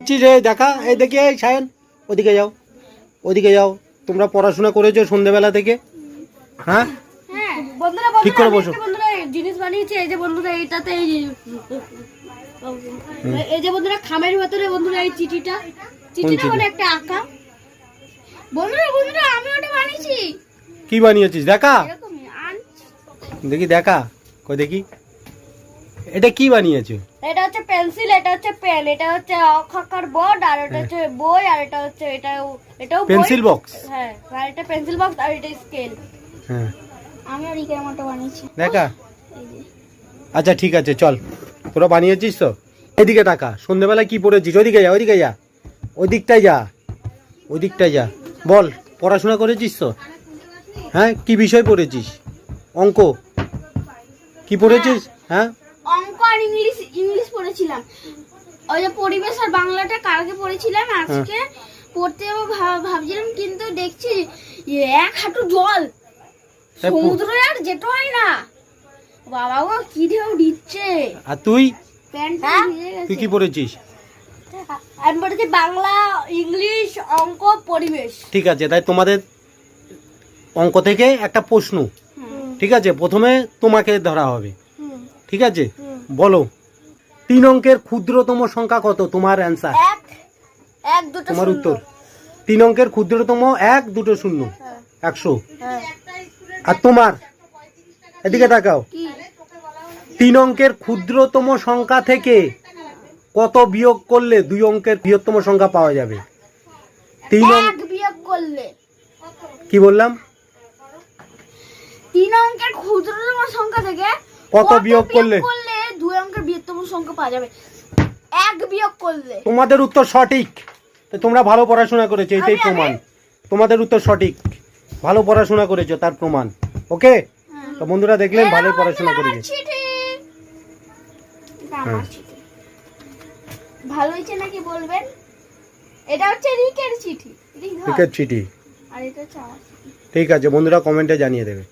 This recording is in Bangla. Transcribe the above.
দিচ্ছিস? দেখা, এই দেখি, এই সায়ন ওদিকে যাও, ওদিকে যাও। তোমরা পড়াশোনা করেছো সন্ধ্যেবেলা থেকে? হ্যাঁ বন্ধুরা, ঠিক করে বসো। বন্ধুরা জিনিস বানিয়েছে। এই যে বন্ধুরা, এইটাতে এই যে বন্ধুরা খামের ভেতরে বন্ধুরা এই চিঠিটা মানে একটা আঁকা। বন্ধুরা আমি ওটা বানিয়েছি। কি বানিয়েছিস? দেখা দেখি, দেখা কই দেখি। এটা কি বানিয়েছো? এটা হচ্ছে পেন্সিল, এটা হচ্ছে পেন, এটা হচ্ছে অক্ষর বোর্ড, আর এটা হচ্ছে বই, আর এটা হচ্ছে এটাও পেন্সিল বক্স। হ্যাঁ, আর এটা পেন্সিল বক্স, আর এটা স্কেল। হ্যাঁ, আমি আর ইকের মতো বানিয়েছি। দেখা। আচ্ছা ঠিক আছে, চল, তোরা বানিয়েছিস তো? এদিকে টাকা। সন্ধ্যেবেলা কি পড়েছিস? ওইদিকে যা, ওইদিকে যা, ওই দিকটায় যা, ওই দিকটায় যা। বল, পড়াশোনা করেছিস তো? হ্যাঁ, কি বিষয় পড়েছিস? অঙ্ক কি পড়েছিস? হ্যাঁ, অঙ্ক আর ইংলিশ পড়েছিলাম। ওই যে পরিবেশ আর বাংলাটা কালকে পড়েছিলাম, আজকে পড়তে যাবো ভাবছিলাম, কিন্তু দেখছি এক হাঁটু জল, সমুদ্রে আর যেতে হয় না। বাবা গো, কি ঢেউ দিচ্ছে। আর তুই? প্যান্টটা ভিজে গেছে। তুই কি পড়েছিস? আমি পড়েছি বাংলা, ইংলিশ, অঙ্ক, পরিবেশ। ঠিক আছে, তাই তোমাদের অঙ্ক থেকে একটা প্রশ্ন, ঠিক আছে? প্রথমে তোমাকে ধরা হবে, ঠিক আছে? বলো, 3 অঙ্কের ক্ষুদ্রতম সংখ্যা কত? তোমার অ্যান্সার, এক দুটো তোমার উত্তর। 3 অঙ্কের ক্ষুদ্রতম 1 2 0, 100। আর তোমার, এদিকে তাকাও। 3 অঙ্কের ক্ষুদ্রতম সংখ্যা থেকে কত বিয়োগ করলে 2 অঙ্কের বৃহত্তম সংখ্যা পাওয়া যাবে? 3 অঙ্ক বিয়োগ করলে, কি বললাম? 3 অঙ্কের ক্ষুদ্রতম সংখ্যা থেকে কত বিয়োগ করলে 2 অঙ্কের বৃহত্তম সংখ্যা পাওয়া যাবে? 1 বিয়োগ করলে। তোমাদের উত্তর সঠিক। তোমরা ভালো পড়াশোনা করেছো, এটাই প্রমাণ। তোমাদের উত্তর সঠিক, ভালো পড়াশোনা করেছো, তার প্রমাণ। ওকে, তো বন্ধুরা দেখলেন ভালোই পড়াশোনা করেছে। ভালো হয়েছে নাকি বলবেন? এটা হচ্ছে রিকের চিঠি। রিকের চিঠি। আর এটা হচ্ছে আমার চিঠি। ঠিক আছে বন্ধুরা, কমেন্টে জানিয়ে দেবে।